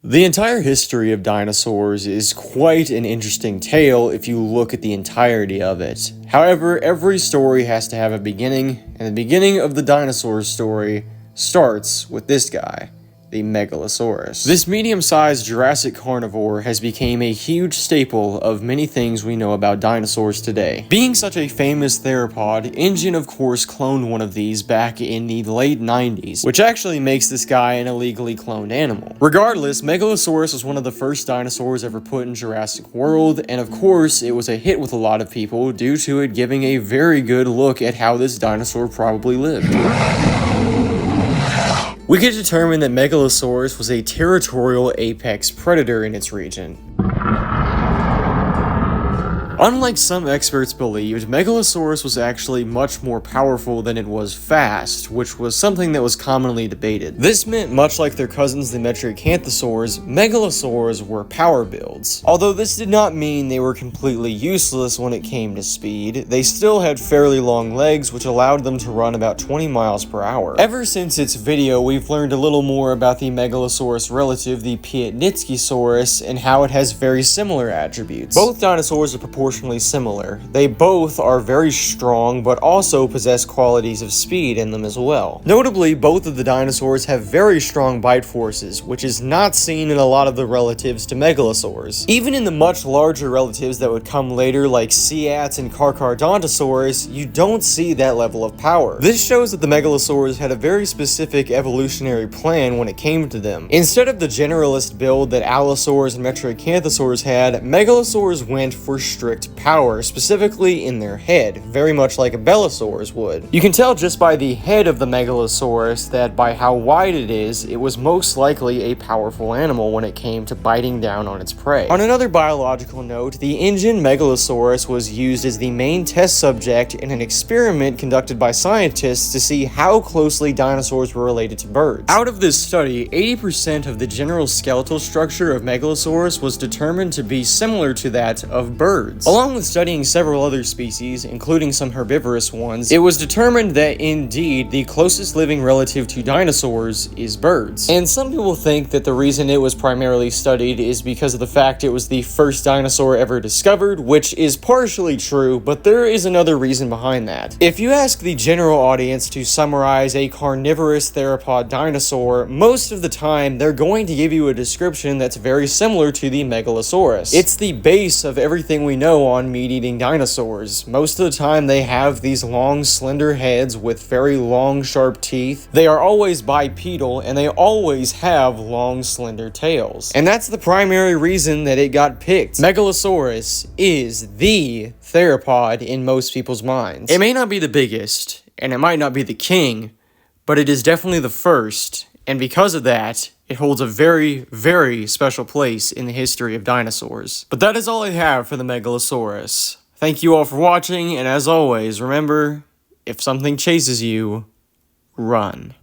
The entire history of dinosaurs is quite an interesting tale if you look at the entirety of it. However, every story has to have a beginning, and the beginning of the dinosaur story starts with this guy, the Megalosaurus. This medium-sized Jurassic carnivore has become a huge staple of many things we know about dinosaurs today. Being such a famous theropod, Ingen of course cloned one of these back in the late 90s, which actually makes this guy an illegally cloned animal. Regardless, Megalosaurus was one of the first dinosaurs ever put in Jurassic World, and of course it was a hit with a lot of people due to it giving a very good look at how this dinosaur probably lived. We could determine that Megalosaurus was a territorial apex predator in its region. Unlike some experts believed, Megalosaurus was actually much more powerful than it was fast, which was something that was commonly debated. This meant, much like their cousins the Metriacanthosaurs, Megalosaurs were power builds. Although this did not mean they were completely useless when it came to speed, they still had fairly long legs which allowed them to run about 20 miles per hour. Ever since its video, we've learned a little more about the Megalosaurus relative, the Piatnitskysaurus, and how it has very similar attributes. Both dinosaurs are proportionally similar. They both are very strong, but also possess qualities of speed in them as well. Notably, both of the dinosaurs have very strong bite forces, which is not seen in a lot of the relatives to Megalosaurs. Even in the much larger relatives that would come later, like Ceats and Carcharodontosaurus, you don't see that level of power. This shows that the Megalosaurs had a very specific evolutionary plan when it came to them. Instead of the generalist build that Allosaurs and Metriacanthosaurs had, Megalosaurs went for strict power, specifically in their head, very much like a Belosaurus would. You can tell just by the head of the Megalosaurus that by how wide it is, it was most likely a powerful animal when it came to biting down on its prey. On another biological note, the Ingen Megalosaurus was used as the main test subject in an experiment conducted by scientists to see how closely dinosaurs were related to birds. Out of this study, 80% of the general skeletal structure of Megalosaurus was determined to be similar to that of birds. Along with studying several other species, including some herbivorous ones, it was determined that indeed the closest living relative to dinosaurs is birds. And some people think that the reason it was primarily studied is because of the fact it was the first dinosaur ever discovered, which is partially true, but there is another reason behind that. If you ask the general audience to summarize a carnivorous theropod dinosaur, most of the time they're going to give you a description that's very similar to the Megalosaurus. It's the base of everything we know on meat-eating dinosaurs. Most of the time they have these long, slender heads with very long, sharp teeth. They are always bipedal, and they always have long, slender tails. And that's the primary reason that it got picked. Megalosaurus is the theropod in most people's minds. It may not be the biggest, and it might not be the king, but it is definitely the first, and because of that, it holds a very, very special place in the history of dinosaurs. But that is all I have for the Megalosaurus. Thank you all for watching, and as always, remember, if something chases you, run.